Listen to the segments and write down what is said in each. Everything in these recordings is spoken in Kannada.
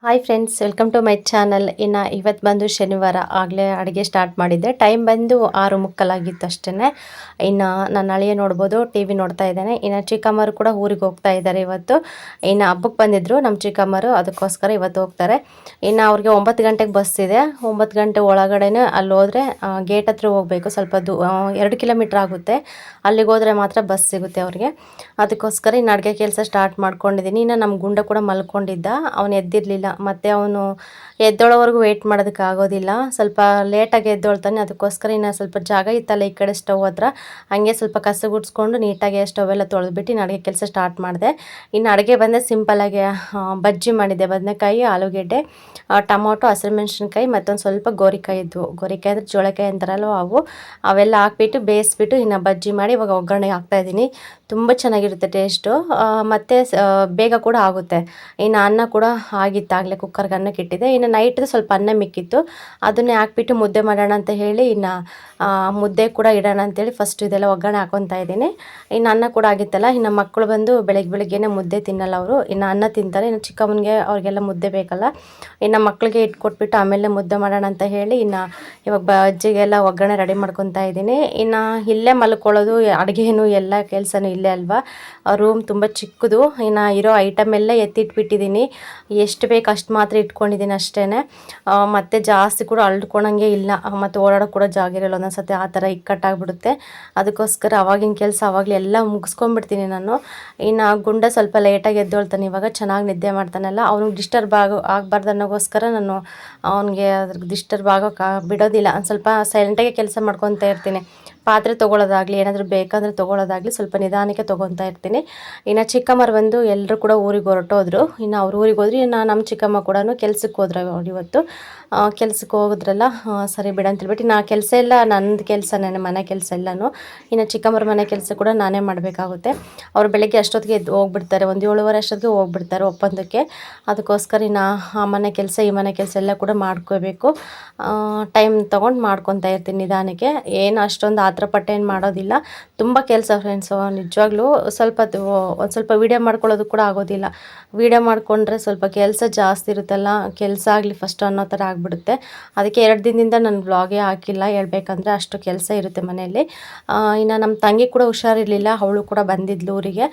Hi friends, welcome to my channel. ಇನ್ನು ಇವತ್ತು ಬಂದು ಶನಿವಾರ ಆಗಲೇ ಅಡುಗೆ ಸ್ಟಾರ್ಟ್ ಮಾಡಿದ್ದೆ. ಟೈಮ್ ಬಂದು 6:45 ಅಷ್ಟೇ. ಇನ್ನು ನನ್ನ ಅಳಿಯ ನೋಡ್ಬೋದು, ಟಿ ವಿ ನೋಡ್ತಾ ಇದ್ದಾನೆ. ಇನ್ನು ಚಿಕ್ಕಮ್ಮರು ಕೂಡ ಊರಿಗೆ ಹೋಗ್ತಾ ಇದ್ದಾರೆ ಇವತ್ತು. ಇನ್ನು ಹಬ್ಬಕ್ಕೆ ಬಂದಿದ್ದರು ನಮ್ಮ ಚಿಕ್ಕಮ್ಮರು, ಅದಕ್ಕೋಸ್ಕರ ಇವತ್ತು ಹೋಗ್ತಾರೆ. ಇನ್ನು ಅವ್ರಿಗೆ 9 ಗಂಟೆಗೆ ಬಸ್ ಇದೆ. 9 ಗಂಟೆ ಒಳಗಡೆನೇ ಅಲ್ಲಿ ಹೋದರೆ ಗೇಟ್ ಹತ್ರ ಹೋಗಬೇಕು. ಸ್ವಲ್ಪ 2 ಕಿಲೋಮೀಟ್ರ್ ಆಗುತ್ತೆ. ಅಲ್ಲಿಗೆ ಹೋದರೆ ಮಾತ್ರ ಬಸ್ ಸಿಗುತ್ತೆ ಅವ್ರಿಗೆ. ಅದಕ್ಕೋಸ್ಕರ ಇನ್ನು ಅಡುಗೆ ಕೆಲಸ ಸ್ಟಾರ್ಟ್ ಮಾಡ್ಕೊಂಡಿದ್ದೀನಿ. ಇನ್ನು ನಮ್ಮ ಗುಂಡ ಕೂಡ ಮಲ್ಕೊಂಡಿದ್ದ, ಅವನು ಎದ್ದಿರಲಿಲ್ಲ. ಮತ್ತು ಅವನು ಎದ್ದೋಳವರೆಗೂ ವೆಯ್ಟ್ ಮಾಡೋದಕ್ಕೆ ಆಗೋದಿಲ್ಲ. ಸ್ವಲ್ಪ ಲೇಟಾಗಿ ಎದ್ದೊಳ್ತಾನೆ. ಅದಕ್ಕೋಸ್ಕರ ಇನ್ನು ಸ್ವಲ್ಪ ಜಾಗ ಇತ್ತಲ್ಲ ಈ ಕಡೆ ಸ್ಟವ್ ಹತ್ರ, ಹಾಗೆ ಸ್ವಲ್ಪ ಕಸ ಗುಡಿಸ್ಕೊಂಡು ನೀಟಾಗಿ ಸ್ಟವ್ ಎಲ್ಲ ತೊಳೆದ್ಬಿಟ್ಟು ಇನ್ನು ಅಡುಗೆ ಕೆಲಸ ಸ್ಟಾರ್ಟ್ ಮಾಡಿದೆ. ಇನ್ನು ಅಡುಗೆ ಬಂದರೆ ಸಿಂಪಲ್ಲಾಗಿ ಬಜ್ಜಿ ಮಾಡಿದ್ದೆ. ಬದನೆಕಾಯಿ, ಆಲೂಗೆಡ್ಡೆ, ಟೊಮೊಟೊ, ಹಸಿರುಮೆಣ್ಸಿನ್ಕಾಯಿ ಮತ್ತೊಂದು ಸ್ವಲ್ಪ ಗೋರಿಕಾಯಿ ಇದ್ವು. ಗೋರಿಕಾಯಿ ಅಂದರೆ ಜೋಳಕಾಯಿ ಅಂತಾರಲ್ವ ಅವೆಲ್ಲ ಹಾಕ್ಬಿಟ್ಟು ಬೇಯಿಸ್ಬಿಟ್ಟು ಇನ್ನು ಬಜ್ಜಿ ಮಾಡಿ ಇವಾಗ ಒಗ್ಗರಣೆ ಹಾಕ್ತಾಯಿದ್ದೀನಿ. ತುಂಬ ಚೆನ್ನಾಗಿರುತ್ತೆ ಟೇಸ್ಟು, ಮತ್ತು ಬೇಗ ಕೂಡ ಆಗುತ್ತೆ. ಇನ್ನು ಅನ್ನ ಕೂಡ ಆಗಿತ್ತು, ಆಗಲೇ ಕುಕ್ಕರ್ಗೆ ಅನ್ನಕ್ಕೆ ಇಟ್ಟಿದ್ದೆ. ಇನ್ನು ನೈಟ್ದು ಸ್ವಲ್ಪ ಅನ್ನ ಮಿಕ್ಕಿತ್ತು, ಅದನ್ನೇ ಹಾಕ್ಬಿಟ್ಟು ಮುದ್ದೆ ಮಾಡೋಣ ಅಂತ ಹೇಳಿ ಇನ್ನು ಮುದ್ದೆ ಕೂಡ ಇಡೋಣ ಅಂತೇಳಿ ಫಸ್ಟ್ ಇದೆಲ್ಲ ಒಗ್ಗರಣೆ ಹಾಕ್ಕೊತಾ ಇದ್ದೀನಿ. ಇನ್ನು ಅನ್ನ ಕೂಡ ಆಗಿತ್ತಲ್ಲ. ಇನ್ನು ಮಕ್ಕಳು ಬಂದು ಬೆಳಗ್ಗೆನೇ ಮುದ್ದೆ ತಿನ್ನಲ್ಲ ಅವರು, ಇನ್ನು ಅನ್ನ ತಿಂತಾರೆ. ಇನ್ನು ಚಿಕ್ಕಮ್ಮನಿಗೆ ಅವ್ರಿಗೆಲ್ಲ ಮುದ್ದೆ ಬೇಕಲ್ಲ. ಇನ್ನು ಮಕ್ಕಳಿಗೆ ಇಟ್ಕೊಟ್ಬಿಟ್ಟು ಆಮೇಲೆ ಮುದ್ದೆ ಮಾಡೋಣ ಅಂತ ಹೇಳಿ ಇನ್ನು ಇವಾಗ ಬಜ್ಜಿಗೆಲ್ಲ ಒಗ್ಗರಣೆ ರೆಡಿ ಮಾಡ್ಕೊತಾ ಇದ್ದೀನಿ. ಇನ್ನು ಇಲ್ಲೇ ಮಲ್ಕೊಳ್ಳೋದು, ಅಡುಗೆನೂ ಎಲ್ಲ ಕೆಲಸನೂ ಇಲ್ಲೇ ಅಲ್ವಾ. ರೂಮ್ ತುಂಬ ಚಿಕ್ಕದು. ಇನ್ನು ಇರೋ ಐಟಮ್ ಎಲ್ಲ ಎತ್ತಿಟ್ಬಿಟ್ಟಿದ್ದೀನಿ. ಎಷ್ಟು ಬೇಕು ಅಷ್ಟು ಮಾತ್ರ ಇಟ್ಕೊಂಡಿದ್ದೀನಿ ಅಷ್ಟೇ. ಮತ್ತು ಜಾಸ್ತಿ ಕೂಡ ಅಳ್ಕೊಳಂಗೆ ಇಲ್ಲ, ಮತ್ತು ಓಡಾಡೋಕೆ ಕೂಡ ಜಾಗ ಇರಲ್ಲ ಒಂದೊಂದ್ಸತಿ, ಆ ಥರ ಇಕ್ಕಟ್ಟಾಗ್ಬಿಡುತ್ತೆ. ಅದಕ್ಕೋಸ್ಕರ ಅವಾಗಿನ ಕೆಲಸ ಅವಾಗಲೇ ಎಲ್ಲ ಮುಗಿಸ್ಕೊಂಡ್ಬಿಡ್ತೀನಿ ನಾನು. ಇನ್ನು ಗುಂಡ ಸ್ವಲ್ಪ ಲೇಟಾಗಿ ಎದ್ದೊಳ್ತಾನೆ, ಇವಾಗ ಚೆನ್ನಾಗಿ ನಿದ್ದೆ ಮಾಡ್ತಾನಲ್ಲ, ಅವ್ನಿಗೆ ಡಿಸ್ಟರ್ಬ್ ಆಗಬಾರ್ದು ಅನ್ನೋಗೋಸ್ಕರ ನಾನು ಅವನಿಗೆ ಅದ್ರ ಡಿಸ್ಟರ್ಬ್ ಆಗೋಕೆ ಬಿಡೋದಿಲ್ಲ. ಒಂದು ಸ್ವಲ್ಪ ಸೈಲೆಂಟಾಗಿ ಕೆಲಸ ಮಾಡ್ಕೊತಾ ಇರ್ತೀನಿ. ಪಾತ್ರೆ ತೊಗೊಳ್ಳೋದಾಗಲಿ, ಏನಾದರೂ ಬೇಕಂದರೆ ತೊಗೊಳ್ಳೋದಾಗಲಿ ಸ್ವಲ್ಪ ನಿಧಾನಕ್ಕೆ ತೊಗೊತಾ ಇರ್ತೀನಿ. ಇನ್ನು ಚಿಕ್ಕಮ್ಮರು ಬಂದು ಎಲ್ಲರೂ ಕೂಡ ಊರಿಗೆ ಹೊರಟೋದ್ರು. ಇನ್ನು ಅವ್ರು ಊರಿಗೆ ಹೋದ್ರಿ. ಇನ್ನು ನಮ್ಮ ಚಿಕ್ಕಮ್ಮ ಕೂಡ ಕೆಲ್ಸಕ್ಕೆ ಹೋದ್ರು ಇವತ್ತು. ಕೆಲ್ಸಕ್ಕೆ ಹೋಗಿದ್ರಲ್ಲ, ಸರಿ ಬಿಡ ಅಂತೇಳ್ಬಿಟ್ಟು ಇನ್ನು ಕೆಲಸ ಎಲ್ಲ ನನ್ನದು ಕೆಲಸ, ನನ್ನ ಮನೆ ಕೆಲಸ ಎಲ್ಲನೂ. ಇನ್ನು ಚಿಕ್ಕಮ್ಮರ ಮನೆ ಕೆಲಸ ಕೂಡ ನಾನೇ ಮಾಡಬೇಕಾಗುತ್ತೆ. ಅವ್ರು ಬೆಳಗ್ಗೆ ಅಷ್ಟೊತ್ತಿಗೆ ಎದ್ದು ಹೋಗ್ಬಿಡ್ತಾರೆ, 7:30 ಅಷ್ಟೊತ್ತಿಗೆ ಹೋಗ್ಬಿಡ್ತಾರೆ ಒಪ್ಪಂದಕ್ಕೆ. ಅದಕ್ಕೋಸ್ಕರ ಇನ್ನು ಆ ಮನೆ ಕೆಲಸ ಈ ಮನೆ ಕೆಲಸ ಎಲ್ಲ ಕೂಡ ಮಾಡ್ಕೋಬೇಕು. ಟೈಮ್ ತೊಗೊಂಡು ಮಾಡ್ಕೊತಾ ಇರ್ತೀನಿ ನಿಧಾನಕ್ಕೆ. ಏನು ಅಷ್ಟೊಂದು ಆತರ ಪಟ್ಟೆ ಏನು ಮಾಡೋದಿಲ್ಲ. ತುಂಬ ಕೆಲಸ ಫ್ರೆಂಡ್ಸು, ನಿಜವಾಗ್ಲೂ ಒಂದು ಸ್ವಲ್ಪ ವೀಡಿಯೋ ಮಾಡ್ಕೊಳ್ಳೋದು ಕೂಡ ಆಗೋದಿಲ್ಲ. ವೀಡಿಯೋ ಮಾಡಿಕೊಂಡ್ರೆ ಸ್ವಲ್ಪ ಕೆಲಸ ಜಾಸ್ತಿ ಇರುತ್ತಲ್ಲ, ಕೆಲಸ ಆಗಲಿ ಫಸ್ಟ್ ಅನ್ನೋ ಥರ ಆಗಿಬಿಡುತ್ತೆ. ಅದಕ್ಕೆ 2 ದಿನದಿಂದ ನಾನು ವ್ಲಾಗೇ ಹಾಕಿಲ್ಲ ಹೇಳ್ಬೇಕಂದ್ರೆ, ಅಷ್ಟು ಕೆಲಸ ಇರುತ್ತೆ ಮನೆಯಲ್ಲಿ. ಇನ್ನು ನಮ್ಮ ತಂಗಿ ಕೂಡ ಹುಷಾರಿರಲಿಲ್ಲ, ಅವಳು ಕೂಡ ಬಂದಿದ್ಲು ಊರಿಗೆ.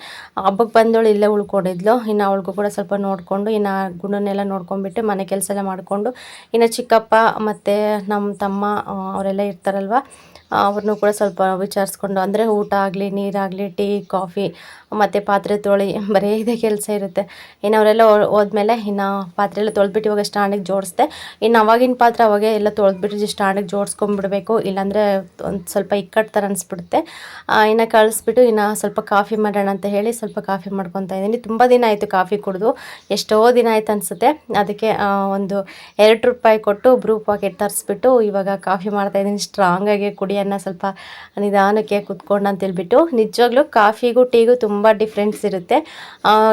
ಹಬ್ಬಕ್ಕೆ ಬಂದವಳು ಇಲ್ಲೇ ಉಳ್ಕೊಂಡಿದ್ಲು. ಇನ್ನು ಅವಳಿಗೂ ಕೂಡ ಸ್ವಲ್ಪ ನೋಡಿಕೊಂಡು ಇನ್ನು ಗುಣನೆಲ್ಲ ನೋಡ್ಕೊಂಡ್ಬಿಟ್ಟು ಮನೆ ಕೆಲಸ ಎಲ್ಲ ಮಾಡಿಕೊಂಡು ಇನ್ನು ಚಿಕ್ಕಪ್ಪ ಮತ್ತು ನಮ್ಮ ತಮ್ಮ ಅವರೆಲ್ಲ ಇರ್ತಾರಲ್ವ, ಅವ್ರನ್ನೂ ಕೂಡ ಸ್ವಲ್ಪ ವಿಚಾರಿಸ್ಕೊಂಡು, ಅಂದರೆ ಊಟ ಆಗಲಿ, ನೀರಾಗಲಿ, ಟೀ, ಕಾಫಿ ಮತ್ತು ಪಾತ್ರೆ ತೊಳಿ, ಬರೀ ಇದೇ ಕೆಲಸ ಇರುತ್ತೆ. ಇನ್ನು ಅವರೆಲ್ಲ ಹೋದ್ಮೇಲೆ ಇನ್ನು ಪಾತ್ರೆ ಎಲ್ಲ ತೊಳೆದ್ಬಿಟ್ಟು ಇವಾಗ ಸ್ಟ್ಯಾಂಡಿಗೆ ಜೋಡಿಸ್ದೆ. ಇನ್ನು ಅವಾಗಿನ ಪಾತ್ರೆ ಅವಾಗೆ ಎಲ್ಲ ತೊಳೆದ್ಬಿಟ್ಟು ಸ್ಟ್ಯಾಂಡಿಗೆ ಜೋಡಿಸ್ಕೊಂಡ್ಬಿಡ್ಬೇಕು, ಇಲ್ಲಾಂದರೆ ಒಂದು ಸ್ವಲ್ಪ ಇಕ್ಕಟ್ಟು ಥರ ಅನಿಸ್ಬಿಡುತ್ತೆ. ಇನ್ನು ಕಳಿಸ್ಬಿಟ್ಟು ಇನ್ನು ಸ್ವಲ್ಪ ಕಾಫಿ ಮಾಡೋಣ ಅಂತ ಹೇಳಿ ಸ್ವಲ್ಪ ಕಾಫಿ ಮಾಡ್ಕೊತಾ ಇದ್ದೀನಿ. ತುಂಬ ದಿನ ಆಯಿತು ಕಾಫಿ ಕುಡಿದು, ಎಷ್ಟೋ ದಿನ ಆಯ್ತು ಅನಿಸುತ್ತೆ. ಅದಕ್ಕೆ ಒಂದು 2 ರೂಪಾಯಿ ಕೊಟ್ಟು ಬ್ರೂ ಪಾಕೆಟ್ ತರಿಸ್ಬಿಟ್ಟು ಇವಾಗ ಕಾಫಿ ಮಾಡ್ತಾಯಿದ್ದೀನಿ. ಸ್ಟ್ರಾಂಗಾಗಿ ಕುಡಿಯೋಣ ಸ್ವಲ್ಪ ನಿಧಾನಕ್ಕೆ ಕುತ್ಕೊಂಡು ಅಂತೇಳ್ಬಿಟ್ಟು. ನಿಜವಾಗ್ಲೂ ಕಾಫಿಗೂ ಟೀಗೂ ತುಂಬ ಡಿಫ್ರೆನ್ಸ್ ಇರುತ್ತೆ.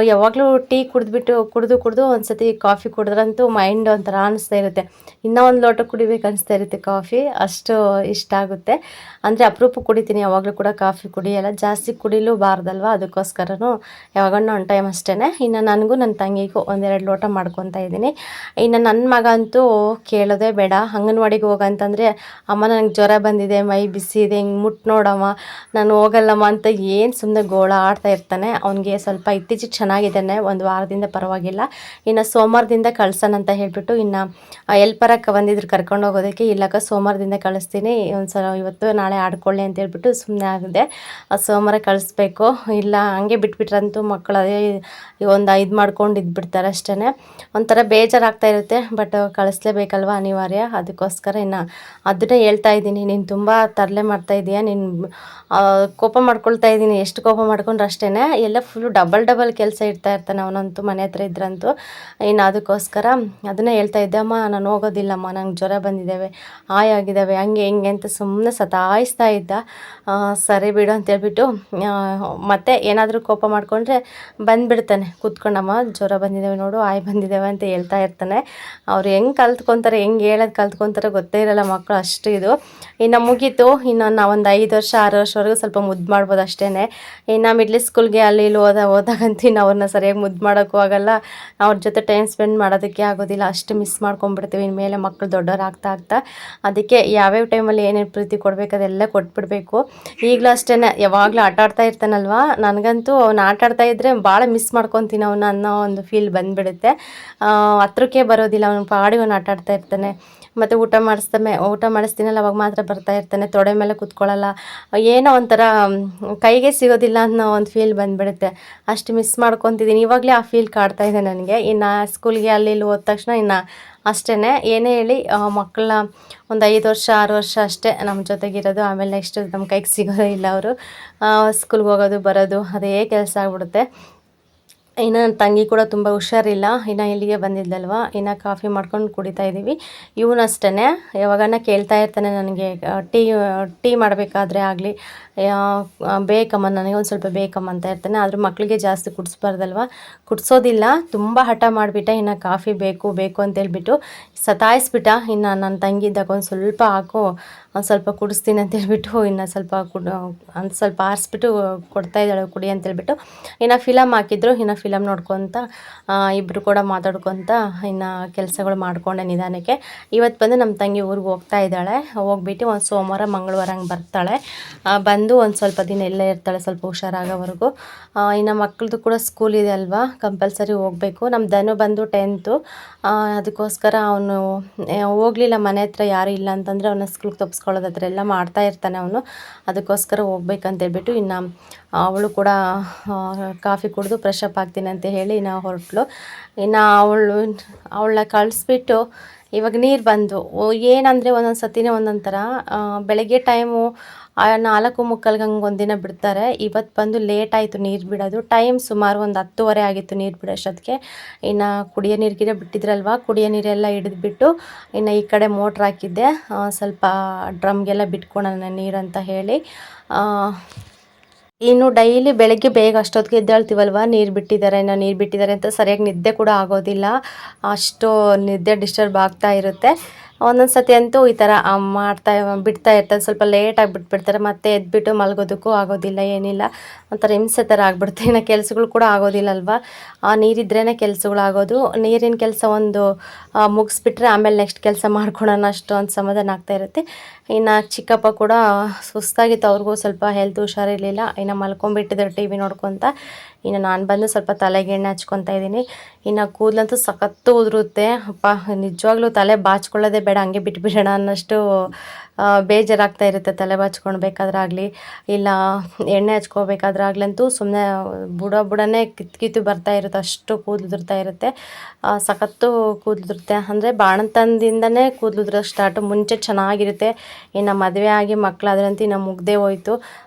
ಯಾವಾಗಲೂ ಟೀ ಕುಡಿದು ಒಂದ್ಸತಿ ಕಾಫಿ ಕುಡಿದ್ರಂತೂ ಮೈಂಡ್ ಒಂಥರ ಅನಿಸ್ತಾ ಇರುತ್ತೆ, ಇನ್ನೂ ಒಂದು ಲೋಟ ಕುಡಿಬೇಕು ಅನಿಸ್ತಾ ಇರುತ್ತೆ ಕಾಫಿ, ಅಷ್ಟು ಇಷ್ಟ ಆಗುತ್ತೆ. ಅಂದರೆ ಅಪರೂಪ ಕುಡಿತೀನಿ, ಯಾವಾಗಲೂ ಕೂಡ ಕಾಫಿ ಕುಡಿಯಲ್ಲ, ಜಾಸ್ತಿ ಕುಡಿಲೂ ಬಾರ್ದಲ್ವ, ಅದಕ್ಕೋಸ್ಕರನೂ ಯಾವಾಗನ್ನ ಒಂದು ಟೈಮ್ ಅಷ್ಟೇ. ಇನ್ನು ನನಗೂ ನನ್ನ ತಂಗಿಗೂ 1-2 ಲೋಟ ಮಾಡ್ಕೊತಾ ಇದ್ದೀನಿ. ಇನ್ನು ನನ್ನ ಮಗ ಅಂತೂ ಕೇಳೋದೇ ಬೇಡ. ಅಂಗನವಾಡಿಗೆ ಹೋಗಂತಂದರೆ, ಅಮ್ಮ ನನಗೆ ಜ್ವರ ಬಂದಿದೆ, ಮೈ ಬಿಸಿ ಇದೆ, ಹಿಂಗೆ ಮುಟ್ಟು ನೋಡಮ್ಮ, ನಾನು ಹೋಗಲ್ಲಮ್ಮ ಅಂತ ಏನು ಸುಮ್ಮನೆ ಗೋಳ ಆಡ್ತಾ ಇರ್ತಾನೆ. ಅವನಿಗೆ ಸ್ವಲ್ಪ ಇತ್ತೀಚೆಗೆ ಚೆನ್ನಾಗಿದ್ದಾನೆ, 1 ವಾರದಿಂದ ಪರವಾಗಿಲ್ಲ. ಇನ್ನು ಸೋಮವಾರದಿಂದ ಕಳ್ಸೋಣ ಅಂತ ಹೇಳಿಬಿಟ್ಟು ಇನ್ನು ಎಲ್ಪರಕ್ಕೆ ಬಂದಿದ್ರು ಕರ್ಕೊಂಡು ಹೋಗೋದಕ್ಕೆ. ಇಲ್ಲಕ್ಕ ಸೋಮವಾರದಿಂದ ಕಳಿಸ್ತೀನಿ, ಒಂದು ಸಲ ಇವತ್ತು ನಾಳೆ ಆಡ್ಕೊಳ್ಳಿ ಅಂತ ಹೇಳ್ಬಿಟ್ಟು ಸುಮ್ಮನೆ ಆಗಿದೆ. ಸೋಮವಾರ ಕಳಿಸ್ಬೇಕು, ಇಲ್ಲ ಹಂಗೆ ಬಿಟ್ಬಿಟ್ರಂತೂ ಮಕ್ಕಳು ಅದೇ ಒಂದು 5 ಮಾಡ್ಕೊಂಡು ಇದ್ಬಿಡ್ತಾರೆ ಅಷ್ಟೇ. ಒಂಥರ ಬೇಜಾರಾಗ್ತಾ ಇರುತ್ತೆ, ಬಟ್ ಕಳಿಸ್ಲೇಬೇಕಲ್ವ, ಅನಿವಾರ್ಯ. ಅದಕ್ಕೋಸ್ಕರ ಇನ್ನು ಅದನ್ನೇ ಹೇಳ್ತಾ ಇದ್ದೀನಿ, ನೀನು ತುಂಬ ತರಲೆ ಮಾಡ್ತಾ ಇದೀಯ, ನೀನು ಕೋಪ ಮಾಡ್ಕೊಳ್ತಾ ಇದ್ದೀನಿ. ಎಷ್ಟು ಕೋಪ ಮಾಡ್ಕೊಂಡ್ರೆ ಅಷ್ಟೇ, ಎಲ್ಲ ಫುಲ್ಲು ಡಬಲ್ ಕೆಲಸ ಇರ್ತಾನೆ ಅವನಂತೂ, ಮನೆ ಹತ್ರ ಇದ್ರಂತೂ. ಇನ್ನು ಅದಕ್ಕೋಸ್ಕರ ಅದನ್ನೇ ಹೇಳ್ತಾ ಇದ್ದೆ, ಅಮ್ಮ ನಾನು ಹೋಗೋದಿಲ್ಲಮ್ಮ, ನಂಗೆ ಜ್ವರ ಬಂದಿದ್ದಾವೆ, ಆಗಿದ್ದಾವೆ, ಹಂಗೆ ಹಿಂಗೆ ಅಂತ ಸುಮ್ಮನೆ ಸತಾಯಿಸ್ತಾ ಇದ್ದ. ಸರಿ ಬಿಡು ಅಂತೇಳ್ಬಿಟ್ಟು ಮತ್ತೆ ಏನಾದರೂ ಕೋಪ ಮಾಡಿಕೊಂಡ್ರೆ ಬಂದುಬಿಡ್ತಾನೆ, ಕೂತ್ಕೊಂಡಮ್ಮ ಜ್ವರ ಬಂದಿದ್ದಾವೆ ನೋಡು, ಬಂದಿದ್ದಾವೆ ಅಂತ ಹೇಳ್ತಾ ಇರ್ತಾನೆ. ಅವ್ರು ಹೆಂಗೆ ಕಲ್ತ್ಕೊತಾರೆ, ಹೆಂಗೆ ಹೇಳೋದು ಕಲ್ತ್ಕೊತಾರೆ ಗೊತ್ತೇ ಇರಲ್ಲ ಮಕ್ಕಳು, ಅಷ್ಟು ಇದು. ಇನ್ನು ಮುಗೀತು, ಇನ್ನು ನಾವು ಒಂದು 5 ವರ್ಷ 6 ವರ್ಷವರೆಗೂ ಸ್ವಲ್ಪ ಮುದ್ದು ಮಾಡ್ಬೋದು ಅಷ್ಟೇ. ಇನ್ನು ಮಿಡ್ಲ್ ಸ್ಕೂಲ್ಗೆ ಅಲ್ಲಿ ಇಲ್ಲಿ ಹೋದಾಗಂತೂ ಇನ್ನು ಅವ್ರನ್ನ ಸರಿಯಾಗಿ ಮುದ್ದು ಮಾಡೋಕ್ಕೂ ಆಗಲ್ಲ, ಅವ್ರ ಜೊತೆ ಟೈಮ್ ಸ್ಪೆಂಡ್ ಮಾಡೋದಕ್ಕೆ ಆಗೋದಿಲ್ಲ, ಅಷ್ಟು ಮಿಸ್ ಮಾಡ್ಕೊಂಡ್ಬಿಡ್ತೀವಿ ಇನ್ಮೇಲೆ ಮಕ್ಕಳು ದೊಡ್ಡವ್ರು ಆಗ್ತಾ ಅದಕ್ಕೆ ಯಾವ್ಯಾವ ಟೈಮಲ್ಲಿ ಏನೇನು ಪ್ರೀತಿ ಕೊಡಬೇಕು ಅದೆಲ್ಲ ಕೊಟ್ಬಿಡಬೇಕು. ಈಗಲೂ ಅಷ್ಟೇ ಯಾವಾಗಲೂ ಆಟಾಡ್ತಾ ಇರ್ತಾನಲ್ವ, ನನಗಂತೂ ಅವ್ನು ಆಟಾಡ್ತಾ ಇದ್ದರೆ ಭಾಳ ಮಿಸ್ ಮಾಡ್ಕೊತೀನಿ ಅವನ್ನ ಅನ್ನೋ ಒಂದು ಫೀಲ್ ಬಂದುಬಿಡುತ್ತೆ. ಹತ್ರಕ್ಕೆ ಬರೋದಿಲ್ಲ, ಅವನು ಪಾಡಿಗೆ ಅವನು ಆಟಾಡ್ತಾ ಇರ್ತಾನೆ. ಮತ್ತು ಊಟ ಮಾಡಿಸ್ತೀನಲ್ಲ ಅವಾಗ ಮಾತ್ರ ಬರ್ತಾ ಇರ್ತಾನೆ, ತೊಡೆ ಮೇಲೆ ಕೂತ್ಕೊಳ್ಳಲ್ಲ, ಏನೋ ಒಂಥರ ಕೈಗೆ ಸಿಗೋದಿಲ್ಲ ಅನ್ನೋ ಒಂದು ಫೀಲ್ ಬಂದುಬಿಡುತ್ತೆ. ಅಷ್ಟು ಮಿಸ್ ಮಾಡ್ಕೊತಿದ್ದೀನಿ, ಇವಾಗಲೇ ಆ ಫೀಲ್ ಕಾಡ್ತಾ ಇದೆ ನನಗೆ. ಇನ್ನು ಸ್ಕೂಲ್ಗೆ ಅಲ್ಲಿ ಇಲ್ಲಿ ಹೋದ ತಕ್ಷಣ ಇನ್ನು ಅಷ್ಟೇ, ಏನೇ ಹೇಳಿ ಮಕ್ಕಳನ್ನ ಒಂದು 5 ವರ್ಷ 6 ವರ್ಷ ಅಷ್ಟೇ ನಮ್ಮ ಜೊತೆಗಿರೋದು, ಆಮೇಲೆ ನೆಕ್ಸ್ಟ್ ನಮ್ಮ ಕೈಗೆ ಸಿಗೋದೇ ಇಲ್ಲ ಅವರು. ಸ್ಕೂಲ್ಗೆ ಹೋಗೋದು ಬರೋದು ಅದೇ ಕೆಲಸ ಆಗ್ಬಿಡುತ್ತೆ. ಇನ್ನು ನನ್ನ ತಂಗಿ ಕೂಡ ತುಂಬ ಹುಷಾರಿಲ್ಲ, ಇನ್ನು ಇಲ್ಲಿಗೆ ಬಂದಿದ್ದಲ್ವ, ಇನ್ನು ಕಾಫಿ ಮಾಡ್ಕೊಂಡು ಕುಡಿತಾ ಇದ್ದೀವಿ. ಇವನು ಅಷ್ಟೇ ಯಾವಾಗನ ಕೇಳ್ತಾ ಇರ್ತಾನೆ ನನಗೆ, ಟೀ ಮಾಡಬೇಕಾದ್ರೆ ಆಗಲಿ ಬೇಕಮ್ಮ, ನನಗೆ ಒಂದು ಸ್ವಲ್ಪ ಬೇಕಮ್ಮ ಅಂತ ಇರ್ತಾನೆ. ಆದರೂ ಮಕ್ಕಳಿಗೆ ಜಾಸ್ತಿ ಕುಡಿಸ್ಬಾರ್ದಲ್ವ, ಕುಡಿಸೋದಿಲ್ಲ, ತುಂಬ ಹಠ ಮಾಡಿಬಿಟ್ಟ, ಇನ್ನು ಕಾಫಿ ಬೇಕು ಅಂತೇಳ್ಬಿಟ್ಟು ಸತಾಯಿಸ್ಬಿಟ್ಟ. ಇನ್ನು ನನ್ನ ತಂಗಿ ಇದ್ದಾಗ ಒಂದು ಸ್ವಲ್ಪ ಹಾಕು, ಒಂದು ಸ್ವಲ್ಪ ಕುಡಿಸ್ತೀನಿ ಅಂತೇಳ್ಬಿಟ್ಟು ಇನ್ನು ಸ್ವಲ್ಪ ಆರಿಸ್ಬಿಟ್ಟು ಕೊಡ್ತಾಯಿದ್ದಾಳೆ ಕುಡಿ ಅಂತೇಳ್ಬಿಟ್ಟು. ಇನ್ನು ಫಿಲಮ್ ಹಾಕಿದ್ರು, ಇನ್ನು ಫಿಲಮ್ ನೋಡ್ಕೊತ ಇಬ್ಬರು ಕೂಡ ಮಾತಾಡ್ಕೊತ ಇನ್ನು ಕೆಲಸಗಳು ಮಾಡಿಕೊಂಡೆ ನಿಧಾನಕ್ಕೆ. ಇವತ್ತು ಬಂದು ನಮ್ಮ ತಂಗಿ ಊರಿಗೆ ಹೋಗ್ತಾ ಇದ್ದಾಳೆ, ಹೋಗ್ಬಿಟ್ಟು ಒಂದು ಸೋಮವಾರ ಮಂಗಳವಾರ ಹಂಗೆ ಬರ್ತಾಳೆ. ಬಂದು ಒಂದು ಸ್ವಲ್ಪ ದಿನ ಎಲ್ಲೇ ಇರ್ತಾಳೆ, ಸ್ವಲ್ಪ ಹುಷಾರಾಗೋವರೆಗೂ. ಇನ್ನು ಮಕ್ಕಳದು ಕೂಡ ಸ್ಕೂಲ್ ಇದೆ ಅಲ್ವಾ, ಕಂಪಲ್ಸರಿ ಹೋಗಬೇಕು. ನಮ್ಮ ಧನು ಬಂದು 10th, ಅದಕ್ಕೋಸ್ಕರ ಅವನು ಹೋಗಲಿಲ್ಲ. ಮನೆ ಹತ್ರ ಯಾರು ಇಲ್ಲ ಅಂತಂದರೆ ಅವನ ಸ್ಕೂಲ್ಗೆ ತಪ್ಪಿಸ್ಕೊಳ್ಳೋದು ಹತ್ರ ಎಲ್ಲ ಮಾಡ್ತಾ ಇರ್ತಾನೆ ಅವನು, ಅದಕ್ಕೋಸ್ಕರ ಹೋಗ್ಬೇಕಂತೇಳ್ಬಿಟ್ಟು ಇನ್ನು ಅವಳು ಕೂಡ ಕಾಫಿ ಕುಡಿದು ಫ್ರೆಶ್ ಅಪ್ ಆಗ್ತೀನಿ ಅಂತ ಹೇಳಿ ಇನ್ನು ಹೊರಟಳು. ಇನ್ನು ಅವಳನ್ನ ಕಳಿಸ್ಬಿಟ್ಟು ಇವಾಗ ನೀರು ಬಂದು ಏನಂದರೆ ಒಂದೊಂದು ಸತಿನೇ ಒಂದೊಂದು ಥರ. ಬೆಳಗ್ಗೆ ಟೈಮು 4:45 ಹಂಗೆ ಒಂದಿನ ಬಿಡ್ತಾರೆ. ಇವತ್ತು ಬಂದು ಲೇಟ್ ಆಯಿತು ನೀರು ಬಿಡೋದು, ಟೈಮ್ ಸುಮಾರು ಒಂದು 10:30 ಆಗಿತ್ತು ನೀರು ಬಿಡೋಷ್ಟೊತ್ತಿಗೆ. ಇನ್ನು ಕುಡಿಯೋ ನೀರಿಗೆ ಬಿಟ್ಟಿದ್ರಲ್ವ, ಕುಡಿಯೋ ನೀರೆಲ್ಲ ಹಿಡಿದ್ಬಿಟ್ಟು ಇನ್ನು ಈ ಕಡೆ ಮೋಟ್ರ್ ಹಾಕಿದ್ದೆ, ಸ್ವಲ್ಪ ಡ್ರಮ್ಗೆಲ್ಲ ಬಿಟ್ಕೊಳೋಣ ನೀರು ಅಂತ ಹೇಳಿ. ಇನ್ನು ಡೈಲಿ ಬೆಳಗ್ಗೆ ಬೇಗ ಅಷ್ಟೊತ್ತಿಗೆ ಎದ್ದೇಳ್ತೀವಲ್ವ, ನೀರು ಬಿಟ್ಟಿದ್ದಾರೆ ಅಂತ ಸರಿಯಾಗಿ ನಿದ್ದೆ ಕೂಡ ಆಗೋದಿಲ್ಲ, ಅಷ್ಟು ನಿದ್ದೆ ಡಿಸ್ಟರ್ಬ್ ಆಗ್ತಾ ಇರುತ್ತೆ. ಒಂದೊಂದು ಸತಿ ಅಂತೂ ಈ ಥರ ಬಿಡ್ತಾ ಇರ್ತಾರೆ, ಸ್ವಲ್ಪ ಲೇಟಾಗಿ ಬಿಟ್ಬಿಡ್ತಾರೆ, ಮತ್ತೆ ಎದ್ಬಿಟ್ಟು ಮಲಗೋದಕ್ಕೂ ಆಗೋದಿಲ್ಲ, ಏನಿಲ್ಲ, ಒಂಥರ ಹಿಂಸೆ ಥರ ಆಗ್ಬಿಡುತ್ತೆ. ಇನ್ನು ಕೆಲಸಗಳು ಕೂಡ ಆಗೋದಿಲ್ಲ ಅಲ್ವಾ, ನೀರಿದ್ರೇ ಕೆಲಸಗಳಾಗೋದು. ನೀರಿನ ಕೆಲಸ ಒಂದು ಮುಗಿಸ್ಬಿಟ್ರೆ ಆಮೇಲೆ ನೆಕ್ಸ್ಟ್ ಕೆಲಸ ಮಾಡ್ಕೊಳೋಣ ಅಷ್ಟು ಒಂದು ಸಮಾಧಾನ ಆಗ್ತಾ ಇರುತ್ತೆ. ಇನ್ನು ಚಿಕ್ಕಪ್ಪ ಕೂಡ ಸುಸ್ತಾಗಿತ್ತು, ಅವ್ರಿಗೂ ಸ್ವಲ್ಪ ಹೆಲ್ತ್ ಹುಷಾರಿರಲಿಲ್ಲ, ಇನ್ನು ಮಲ್ಕೊಂಡ್ಬಿಟ್ಟಿದ್ದಾರೆ TV ನೋಡ್ಕೊತ. ಇನ್ನು ನಾನು ಬಂದು ಸ್ವಲ್ಪ ತಲೆಗೆ ಎಣ್ಣೆ ಹಚ್ಕೊತಾ ಇದ್ದೀನಿ. ಇನ್ನು ಕೂದಲಂತೂ ಸಖತ್ತು ಉದುರುತ್ತೆ, ಅಪ್ಪ ನಿಜವಾಗ್ಲೂ ತಲೆ ಬಾಚ್ಕೊಳ್ಳೋದೇ ಬೇಡ, ಹಂಗೆ ಬಿಟ್ಬಿಡೋಣ ಅನ್ನೋಷ್ಟು ಬೇಜಾರಾಗ್ತಾ ಇರುತ್ತೆ. ತಲೆ ಬಾಚ್ಕೊಳ್ಬೇಕಾದ್ರಾಗಲಿ ಇಲ್ಲ ಎಣ್ಣೆ ಹಚ್ಕೋಬೇಕಾದ್ರಾಗ್ಲಂತೂ ಸುಮ್ಮನೆ ಬುಡನೇ ಕಿತ್ತು ಬರ್ತಾ ಇರುತ್ತೆ, ಅಷ್ಟು ಕೂದಲು ಉದುರ್ತಾ ಇರುತ್ತೆ, ಸಖತ್ತು ಕೂದಲು ಉದುರುತ್ತೆ. ಅಂದರೆ ಬಾಣಂತನದಿಂದನೇ ಕೂದಲು ಉದುರೋಕ್ಕೆ ಸ್ಟಾರ್ಟು, ಮುಂಚೆ ಚೆನ್ನಾಗಿರುತ್ತೆ, ಇನ್ನು ಮದುವೆ ಆಗಿ ಮಕ್ಕಳಾದ್ರಂತೂ ಇನ್ನು ಮುಗ್ದೇ ಹೋಯ್ತು,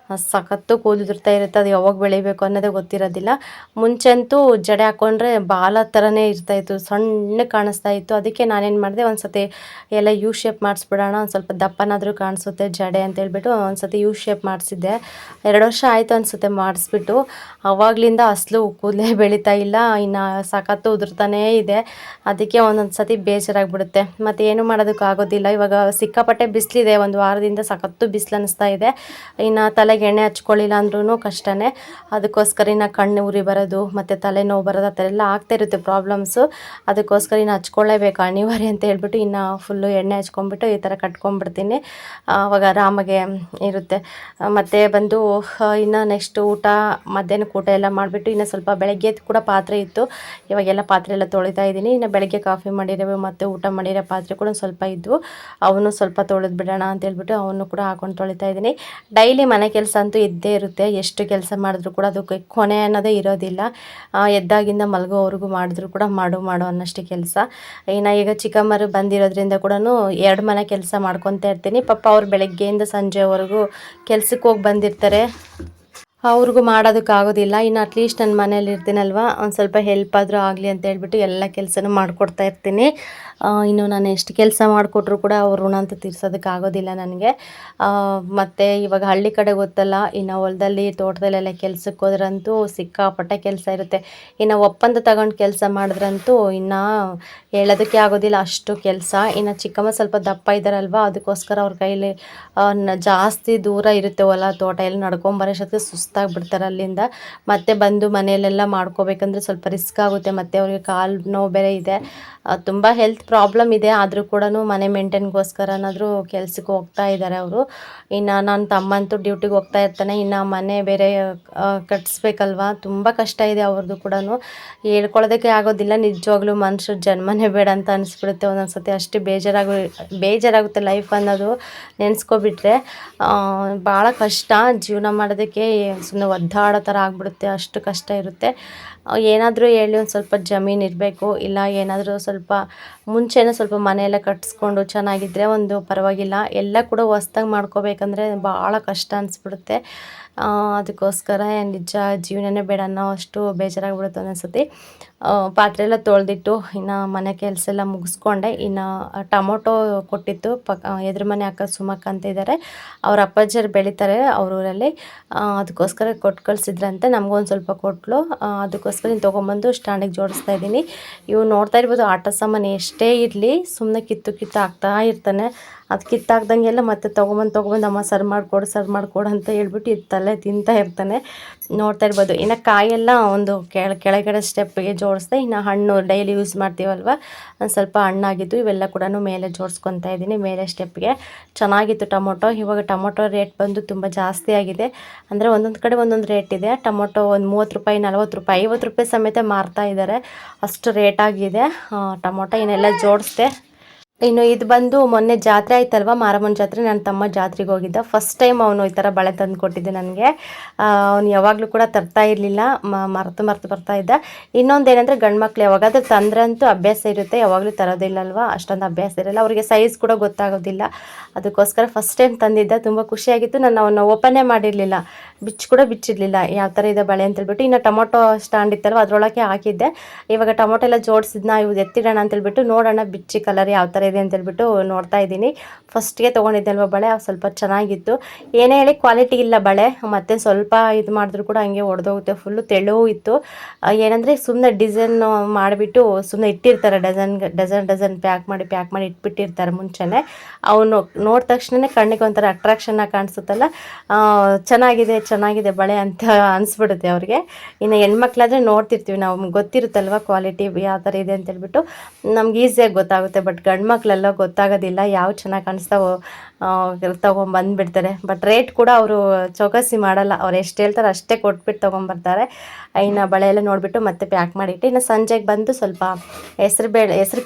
ಸಖತ್ತು ಕೂದಲು ಉದುರ್ತಾ ಇರುತ್ತೆ. ಅದು ಯಾವಾಗ ಬೆಳಿಬೇಕು ಅನ್ನೋದೇ ಗೊತ್ತಿರೋದಿಲ್ಲ. ಮುಂಚೆಂತೂ ಜಡೆ ಹಾಕ್ಕೊಂಡ್ರೆ ಬಾಲ ಥರನೇ ಇರ್ತಾಯಿತ್ತು, ಸಣ್ಣ ಕಾಣಿಸ್ತಾ ಇತ್ತು. ಅದಕ್ಕೆ ನಾನೇನು ಮಾಡಿದೆ, ಒಂದು ಸತಿ ಎಲ್ಲ ಯು ಶೇಪ್ ಮಾಡಿಸ್ಬಿಡೋಣ, ಒಂದು ಸ್ವಲ್ಪ ದಪ್ಪನಾದರೂ ಕಾಣಿಸುತ್ತೆ ಜಡೆ ಅಂತೇಳ್ಬಿಟ್ಟು ಒಂದು ಸತಿ ಯು ಶೇಪ್ ಮಾಡಿಸಿದ್ದೆ. 2 ವರ್ಷ ಆಯಿತು ಅನಿಸುತ್ತೆ ಮಾಡಿಸ್ಬಿಟ್ಟು, ಆವಾಗಲಿಂದ ಅಸಲು ಕೂದಲೇ ಬೆಳೀತಾ ಇಲ್ಲ, ಇನ್ನು ಸಖತ್ತು ಉದುರ್ತಾನೇ ಇದೆ. ಅದಕ್ಕೆ ಒಂದೊಂದು ಸತಿ ಬೇಜಾರಾಗ್ಬಿಡುತ್ತೆ, ಮತ್ತು ಏನು ಮಾಡೋದಕ್ಕಾಗೋದಿಲ್ಲ. ಇವಾಗ ಸಿಕ್ಕಾಪಟ್ಟೆ ಬಿಸಿಲಿದೆ, ಒಂದು ವಾರದಿಂದ ಸಖತ್ತು ಬಿಸಿಲು ಅನ್ನಿಸ್ತಾ ಇದೆ. ಇನ್ನು ತಲೆಗೆ ಎಣ್ಣೆ ಹಚ್ಕೊಳ್ಳಿಲ್ಲ ಅಂದ್ರೂ ಕಷ್ಟನೇ, ಅದಕ್ಕೋಸ್ಕರ ಇನ್ನು ಕಣ್ಣು ಉರಿ ಬರೋದು ಮತ್ತು ತಲೆನೋವು ಬರೋದು ಆ ಥರ ಎಲ್ಲ ಆಗ್ತಾಯಿರುತ್ತೆ ಪ್ರಾಬ್ಲಮ್ಸು. ಅದಕ್ಕೋಸ್ಕರ ಇನ್ನು ಹಚ್ಕೊಳ್ಳೇಬೇಕು ಅನಿವಾರ್ಯ ಅಂತ ಹೇಳ್ಬಿಟ್ಟು ಇನ್ನು ಫುಲ್ಲು ಎಣ್ಣೆ ಹಚ್ಕೊಂಡ್ಬಿಟ್ಟು ಈ ಥರ ಕಟ್ಕೊಂಡ್ಬಿಡ್ತೀನಿ, ಆವಾಗ ಆರಾಮಾಗೆ ಇರುತ್ತೆ. ಮತ್ತು ಬಂದು ಇನ್ನು ನೆಕ್ಸ್ಟ್ ಮಧ್ಯಾಹ್ನಕ್ಕೆ ಊಟ ಎಲ್ಲ ಮಾಡಿಬಿಟ್ಟು ಇನ್ನು ಸ್ವಲ್ಪ ಬೆಳಗ್ಗೆ ಕೂಡ ಪಾತ್ರೆ ಇತ್ತು, ಇವಾಗೆಲ್ಲ ಪಾತ್ರೆ ಎಲ್ಲ ತೊಳಿತಾ ಇದ್ದೀನಿ. ಇನ್ನು ಬೆಳಗ್ಗೆ ಕಾಫಿ ಮಾಡಿರೋ ಮತ್ತು ಊಟ ಮಾಡಿರೋ ಪಾತ್ರೆ ಕೂಡ ಸ್ವಲ್ಪ ಇದ್ವು, ಅವನು ಸ್ವಲ್ಪ ತೊಳೆದು ಬಿಡೋಣ ಅಂತೇಳ್ಬಿಟ್ಟು ಅವನು ಕೂಡ ಹಾಕೊಂಡು ತೊಳಿತಾ ಇದ್ದೀನಿ. ಡೈಲಿ ಮನೆ ಕೆಲಸ ಅಂತೂ ಇದ್ದೇ ಇರುತ್ತೆ, ಎಷ್ಟು ಕೆಲಸ ಮಾಡಿದ್ರು ಕೂಡ ಅದಕ್ಕೆ ಕೊನೆ ಅನ್ನೋದೇ ಇರೋದಿಲ್ಲ. ಎದ್ದಾಗಿಂದ ಮಲಗೋವರೆಗೂ ಮಾಡಿದ್ರು ಕೂಡ ಮಾಡು ಅನ್ನೋಷ್ಟು ಕೆಲಸ. ಇನ್ನು ಈಗ ಚಿಕ್ಕಮ್ಮರು ಬಂದಿರೋದ್ರಿಂದ ಕೂಡ 2 ಮನೆ ಕೆಲಸ ಮಾಡ್ಕೊತಾ ಇರ್ತೀನಿ. ಪಾಪ ಅವ್ರು ಬೆಳಗ್ಗೆಯಿಂದ ಸಂಜೆವರೆಗೂ ಕೆಲ್ಸಕ್ಕೆ ಹೋಗಿ ಬಂದಿರ್ತಾರೆ, ಅವ್ರಿಗೂ ಮಾಡೋದಕ್ಕಾಗೋದಿಲ್ಲ. ಇನ್ನು ಅಟ್ಲೀಸ್ಟ್ ನನ್ನ ಮನೇಲಿ ಇರ್ತೀನಲ್ವ, ಒಂದು ಸ್ವಲ್ಪ ಹೆಲ್ಪ್ ಆದರೂ ಆಗಲಿ ಅಂತ ಹೇಳ್ಬಿಟ್ಟು ಎಲ್ಲ ಕೆಲಸನೂ ಮಾಡಿಕೊಡ್ತಾ ಇರ್ತೀನಿ. ಇನ್ನು ನಾನು ಎಷ್ಟು ಕೆಲಸ ಮಾಡಿಕೊಟ್ರು ಕೂಡ ಅವ್ರ ಋಣ ಅಂತ ತೀರ್ಸೋದಕ್ಕಾಗೋದಿಲ್ಲ ನನಗೆ. ಮತ್ತು ಇವಾಗ ಹಳ್ಳಿ ಕಡೆ ಗೊತ್ತಲ್ಲ, ಇನ್ನು ಹೊಲದಲ್ಲಿ ತೋಟದಲ್ಲೆಲ್ಲ ಕೆಲ್ಸಕ್ಕೆ ಹೋದ್ರಂತೂ ಸಿಕ್ಕಾಪಟ್ಟೆ ಕೆಲಸ ಇರುತ್ತೆ. ಇನ್ನು ಒಪ್ಪಂದ ತಗೊಂಡು ಕೆಲಸ ಮಾಡಿದ್ರಂತೂ ಇನ್ನು ಹೇಳೋದಕ್ಕೆ ಆಗೋದಿಲ್ಲ, ಅಷ್ಟು ಕೆಲಸ. ಇನ್ನು ಚಿಕ್ಕಮ್ಮ ಸ್ವಲ್ಪ ದಪ್ಪ ಇದ್ದಾರಲ್ವ, ಅದಕ್ಕೋಸ್ಕರ ಅವ್ರ ಕೈಲಿ ಜಾಸ್ತಿ ದೂರ ಇರುತ್ತೆ ಹೊಲ ತೋಟ, ಎಲ್ಲ ನಡ್ಕೊಂಬರೋಷ್ಟೊತ್ತಿಗೆ ಸುಸ್ತಾಗ್ಬಿಡ್ತಾರೆ ಅಲ್ಲಿಂದ. ಮತ್ತೆ ಬಂದು ಮನೆಯಲ್ಲೆಲ್ಲ ಮಾಡ್ಕೋಬೇಕಂದ್ರೆ ಸ್ವಲ್ಪ ರಿಸ್ಕ್ ಆಗುತ್ತೆ. ಮತ್ತು ಅವ್ರಿಗೆ ಕಾಲು ನೋವು ಬೇರೆ ಇದೆ, ತುಂಬ ಹೆಲ್ತ್ ಪ್ರಾಬ್ಲಮ್ ಇದೆ. ಆದರೂ ಕೂಡ ಮನೆ ಮೇಂಟೈನ್ಗೋಸ್ಕರನಾದರೂ ಕೆಲ್ಸಕ್ಕೆ ಹೋಗ್ತಾ ಇದ್ದಾರೆ ಅವರು. ಇನ್ನು ನನ್ನ ತಮ್ಮಂತೂ ಡ್ಯೂಟಿಗೆ ಹೋಗ್ತಾ ಇರ್ತಾನೆ. ಇನ್ನು ಮನೆ ಬೇರೆ ಕಟ್ಟಿಸ್ಬೇಕಲ್ವ, ತುಂಬ ಕಷ್ಟ ಇದೆ ಅವ್ರದ್ದು ಕೂಡ. ಹೇಳ್ಕೊಳ್ಳೋದಕ್ಕೆ ಆಗೋದಿಲ್ಲ. ನಿಜವಾಗ್ಲೂ ಮನುಷ್ಯರ ಜನ್ಮನೇ ಬೇಡ ಅಂತ ಅನಿಸ್ಬಿಡುತ್ತೆ ಒಂದೊಂದ್ಸತಿ. ಅಷ್ಟು ಬೇಜಾರಾಗುತ್ತೆ ಲೈಫ್ ಅನ್ನೋದು ನೆನೆಸ್ಕೊಬಿಟ್ರೆ. ಭಾಳ ಕಷ್ಟ ಜೀವನ ಮಾಡೋದಕ್ಕೆ, ಸುಮ್ಮನೆ ಒದ್ದಾಡೋ ಥರ ಆಗಿಬಿಡುತ್ತೆ, ಅಷ್ಟು ಕಷ್ಟ ಇರುತ್ತೆ. ಏನಾದರೂ ಹೇಳಿ ಒಂದು ಸ್ವಲ್ಪ ಜಮೀನು ಇರಬೇಕು, ಇಲ್ಲ ಏನಾದರೂ ಸ್ವಲ್ಪ ಮುಂಚೆನೇ ಸ್ವಲ್ಪ ಮನೆಯೆಲ್ಲ ಕಟ್ಟಿಸ್ಕೊಂಡು ಚೆನ್ನಾಗಿದ್ದರೆ ಒಂದು ಪರವಾಗಿಲ್ಲ. ಎಲ್ಲ ಕೂಡ ಹೊಸ್ದಾಗಿ ಮಾಡ್ಕೋಬೇಕಂದ್ರೆ ಭಾಳ ಕಷ್ಟ ಅನಿಸ್ಬಿಡುತ್ತೆ. ಅದಕ್ಕೋಸ್ಕರ ನಿಜ ಜೀವನನೇ ಬೇಡ ಅನ್ನೋ ಅಷ್ಟು ಬೇಜಾರಾಗ್ಬಿಡುತ್ತೆ ಒಂದೊಂದ್ಸತಿ. ಪಾತ್ರೆ ಎಲ್ಲ ತೊಳೆದಿಟ್ಟು ಇನ್ನು ಮನೆ ಕೆಲಸ ಎಲ್ಲ ಮುಗಿಸ್ಕೊಂಡೆ. ಇನ್ನು ಟೊಮೊಟೊ ಕೊಟ್ಟಿತ್ತು ಎದುರು ಮನೆ ಅಕ್ಕ ಸುಮಕ್ಕ ಅಂತ ಇದ್ದಾರೆ, ಅವ್ರ ಅಪ್ಪಾಜಿಯರು ಬೆಳೀತಾರೆ ಅವ್ರ ಊರಲ್ಲಿ. ಅದಕ್ಕೋಸ್ಕರ ಕೊಟ್ಟು ಕಳಿಸಿದ್ರಂತೆ, ನಮಗೊಂದು ಸ್ವಲ್ಪ ಕೊಟ್ಟಲು. ಅದಕ್ಕೋಸ್ಕರ ಇನ್ನು ತೊಗೊಂಬಂದು ಸ್ಟ್ಯಾಂಡಿಗೆ ಜೋಡಿಸ್ತಾ ಇದ್ದೀನಿ. ಇವು ನೋಡ್ತಾ ಇರ್ಬೋದು, ಆಟ ಸಾಮಾನು ಎಷ್ಟೇ ಇರಲಿ ಸುಮ್ಮನೆ ಕಿತ್ತು ಹಾಕ್ತಾ ಇರ್ತಾನೆ. ಅದು ಕಿತ್ತಾಕ್ದಂಗೆಲ್ಲ ಮತ್ತೆ ತೊಗೊಂಬಂದು ಅಮ್ಮ ಸರ್ವ್ ಮಾಡಿಕೊಡು ಅಂತ ಹೇಳ್ಬಿಟ್ಟು ಇತ್ತಲ್ಲೇ ತಿಂತಾ ಇರ್ತಾನೆ. ನೋಡ್ತಾ ಇರ್ಬೋದು. ಇನ್ನು ಕಾಯೆಲ್ಲ ಒಂದು ಕೆಳಗಡೆ ಸ್ಟೆಪ್ಪಿಗೆ ಜೋಡಿಸ್ದೆ. ಇನ್ನು ಹಣ್ಣು ಡೈಲಿ ಯೂಸ್ ಮಾಡ್ತೀವಲ್ವ, ಒಂದು ಸ್ವಲ್ಪ ಹಣ್ಣಾಗಿದ್ದು ಇವೆಲ್ಲ ಕೂಡ ಮೇಲೆ ಜೋಡಿಸ್ಕೊತಾ ಇದ್ದೀನಿ ಮೇಲೆ ಸ್ಟೆಪ್ಗೆ. ಚೆನ್ನಾಗಿತ್ತು ಟೊಮೊಟೊ. ಇವಾಗ ಟೊಮೊಟೊ ರೇಟ್ ಬಂದು ತುಂಬ ಜಾಸ್ತಿ ಆಗಿದೆ. ಅಂದರೆ ಒಂದೊಂದು ಕಡೆ ಒಂದೊಂದು ರೇಟ್ ಇದೆ. ಟೊಮೊಟೊ ಒಂದು 30 ರೂಪಾಯಿ, 40 ರೂಪಾಯಿ, 50 ರೂಪಾಯಿ ಸಮೇತ ಮಾರ್ತಾ ಇದ್ದಾರೆ. ಅಷ್ಟು ರೇಟ್ ಆಗಿದೆ ಟೊಮೊಟೊ. ಇನ್ನೆಲ್ಲ ಜೋಡಿಸ್ದೆ. ಇನ್ನು ಇದು ಬಂದು ಮೊನ್ನೆ ಜಾತ್ರೆ ಆಯ್ತಲ್ವ, ಮಾರಮ್ಮನ ಜಾತ್ರೆ. ನನ್ನ ತಮ್ಮ ಜಾತ್ರೆಗೆ ಹೋಗಿದ್ದ. ಫಸ್ಟ್ ಟೈಮ್ ಅವನು ಈ ಥರ ಬಳೆ ತಂದು ಕೊಟ್ಟಿದ್ದೆ ನನಗೆ. ಅವನು ಯಾವಾಗಲೂ ಕೂಡ ತರ್ತಾ ಇರಲಿಲ್ಲ, ಮರೆತು ಬರ್ತಾ ಇದ್ದ. ಇನ್ನೊಂದು ಏನಂದರೆ, ಗಂಡು ಮಕ್ಳು ಯಾವಾಗಾದ್ರೂ ತಂದ್ರಂತೂ ಅಭ್ಯಾಸ ಇರುತ್ತೆ, ಯಾವಾಗಲೂ ತರೋದಿಲ್ಲಲ್ವ, ಅಷ್ಟೊಂದು ಅಭ್ಯಾಸ ಇರಲ್ಲ ಅವರಿಗೆ, ಸೈಜ್ ಕೂಡ ಗೊತ್ತಾಗೋದಿಲ್ಲ. ಅದಕ್ಕೋಸ್ಕರ ಫಸ್ಟ್ ಟೈಮ್ ತಂದಿದ್ದ. ತುಂಬ ಖುಷಿಯಾಗಿತ್ತು. ನಾನು ಅವನ್ನ ಓಪನ್ನೇ ಮಾಡಿರಲಿಲ್ಲ, ಬಿಚ್ಚಿರಲಿಲ್ಲ ಯಾವ ಥರ ಇದೆ ಬಳೆ ಅಂತೇಳ್ಬಿಟ್ಟು. ಇನ್ನು ಟೊಮೊಟೊ ಸ್ಟ್ಯಾಂಡ್ ಇತ್ತಲ್ವ ಅದರೊಳಗೆ ಹಾಕಿದ್ದೆ. ಇವಾಗ ಟೊಮೊಟೊ ಎಲ್ಲ ಜೋಡಿಸಿದ್ನ, ಇವು ಎತ್ತಿಡೋಣ ಅಂತೇಳ್ಬಿಟ್ಟು ನೋಡೋಣ ಬಿಚ್ಚಿ ಕಲರ್ ಯಾವ ಥರ ಇದೆ ಅಂತೇಳ್ಬಿಟ್ಟು ನೋಡ್ತಾ ಇದ್ದೀನಿ. ಫಸ್ಟ್ಗೆ ತೊಗೊಂಡಿದ್ದೆ ಅಲ್ವ ಬಳೆ, ಸ್ವಲ್ಪ ಚೆನ್ನಾಗಿತ್ತು. ಏನೇ ಹೇಳಿ ಕ್ವಾಲಿಟಿ ಇಲ್ಲ ಬಳೆ. ಮತ್ತು ಸ್ವಲ್ಪ ಇದು ಮಾಡಿದ್ರು ಕೂಡ ಹಂಗೆ ಒಡೆದೋಗುತ್ತೆ, ಫುಲ್ಲು ತೆಳು ಇತ್ತು. ಏನಂದರೆ ಸುಮ್ಮನೆ ಡಿಸೈನ್ ಮಾಡಿಬಿಟ್ಟು ಸುಮ್ಮನೆ ಇಟ್ಟಿರ್ತಾರೆ, ಡಜನ್ ಪ್ಯಾಕ್ ಮಾಡಿ ಇಟ್ಬಿಟ್ಟಿರ್ತಾರೆ ಮುಂಚೆನೇ. ಅವನು ನೋಡಿದ ತಕ್ಷಣವೇ ಕಣ್ಣಿಗೆ ಒಂಥರ ಅಟ್ರಾಕ್ಷನ್ನಾಗಿ ಕಾಣಿಸುತ್ತಲ್ಲ, ಚೆನ್ನಾಗಿದೆ ಬಳೆ ಅಂತ ಅನಿಸ್ಬಿಡುತ್ತೆ ಅವ್ರಿಗೆ. ಇನ್ನು ಹೆಣ್ಮಕ್ಳಾದರೆ ನೋಡ್ತಿರ್ತೀವಿ ನಾವು, ಗೊತ್ತಿರುತ್ತಲ್ವ ಕ್ವಾಲಿಟಿ ಯಾವ ಥರ ಇದೆ ಅಂತೇಳ್ಬಿಟ್ಟು, ನಮ್ಗೆ ಈಸಿಯಾಗಿ ಗೊತ್ತಾಗುತ್ತೆ. ಬಟ್ ಗಂಡು ಮಕ್ಕಳೆಲ್ಲ ಗೊತ್ತಾಗೋದಿಲ್ಲ, ಯಾವ ಚೆನ್ನಾಗಿ ಕಾಣಿಸ್ತಾವೋ ತೊಗೊಂಬಂದುಬಿಡ್ತಾರೆ. ಬಟ್ ರೇಟ್ ಕೂಡ ಅವರು ಚೌಕಾಸಿ ಮಾಡಲ್ಲ, ಅವ್ರು ಎಷ್ಟು ಹೇಳ್ತಾರೆ ಅಷ್ಟೇ ಕೊಟ್ಬಿಟ್ಟು ತೊಗೊಂಬರ್ತಾರೆ. ಇನ್ನು ಬಳೆ ಎಲ್ಲ ನೋಡಿಬಿಟ್ಟು ಮತ್ತೆ ಪ್ಯಾಕ್ ಮಾಡಿಟ್ಟು, ಇನ್ನು ಸಂಜೆಗೆ ಬಂದು ಸ್ವಲ್ಪ ಹೆಸ್ರು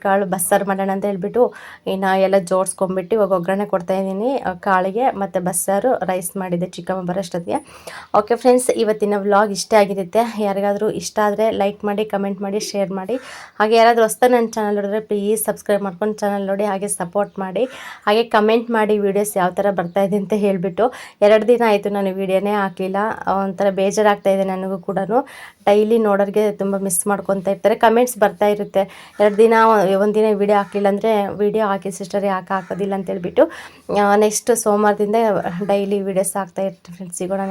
ಕಾಳು ಬಸ್ಸಾರು ಮಾಡೋಣ ಅಂತ ಹೇಳ್ಬಿಟ್ಟು ಇನ್ನು ಎಲ್ಲ ಜೋಡಿಸ್ಕೊಂಬಿಟ್ಟು ಇವಾಗ ಒಗ್ಗರಣೆ ಕೊಡ್ತಾಯಿದ್ದೀನಿ ಕಾಳಿಗೆ. ಮತ್ತು ಬಸ್ಸಾರು ರೈಸ್ ಮಾಡಿದ್ದೆ ಚಿಕ್ಕಮ್ಮ ಬರೋಷ್ಟೊತ್ತಿಗೆ. ಓಕೆ ಫ್ರೆಂಡ್ಸ್, ಇವತ್ತಿನ ವ್ಲಾಗ್ ಇಷ್ಟ ಆಗಿರುತ್ತೆ. ಯಾರಿಗಾದರೂ ಇಷ್ಟ ಆದರೆ ಲೈಕ್ ಮಾಡಿ, ಕಮೆಂಟ್ ಮಾಡಿ, ಶೇರ್ ಮಾಡಿ. ಹಾಗೆ ಯಾರಾದರೂ ಹೊಸ್ದಾಗಿ ನನ್ನ ಚಾನಲ್ ನೋಡಿದ್ರೆ ಪ್ಲೀಸ್ ಸಬ್ಸ್ಕ್ರೈಬ್ ಮಾಡ್ಕೊಂಡು ಚಾನಲ್ ನೋಡಿ, ಹಾಗೆ ಸಪೋರ್ಟ್ ಮಾಡಿ, ಹಾಗೆ ಕಮೆಂಟ್ ಮಾಡಿ ವೀಡಿಯೋಸ್ ಯಾವ ಥರ ಬರ್ತಾಯಿದೆ ಅಂತ ಹೇಳಿಬಿಟ್ಟು. 2 ದಿನ ಆಯಿತು ನಾನು ವೀಡಿಯೋನೇ ಹಾಕಲಿಲ್ಲ, ಒಂಥರ ಬೇಜಾರಾಗ್ತಾಯಿದೆ ನನಗೂ ಕೂಡ. ಡೈಲಿ ನೋಡೋರಿಗೆ ತುಂಬ ಮಿಸ್ ಮಾಡ್ಕೊತಾ ಇರ್ತಾರೆ, ಕಮೆಂಟ್ಸ್ ಬರ್ತಾ ಇರುತ್ತೆ. 2 ದಿನ ಒಂದಿನ ವೀಡಿಯೋ ಹಾಕಲಿಲ್ಲ ಅಂದರೆ ವೀಡಿಯೋ ಹಾಕಿ ಸಿಸ್ಟರ್ ಯಾಕೆ ಹಾಕೋದಿಲ್ಲ ಅಂತೇಳ್ಬಿಟ್ಟು ನೆಕ್ಸ್ಟ್ ಸೋಮವಾರದಿಂದ ಡೈಲಿ ವೀಡಿಯೋಸ್ ಹಾಕ್ತಾ ಇರ್ತೀನಿ ಫ್ರೆಂಡ್ಸ್. ಸಿಗೋಣ.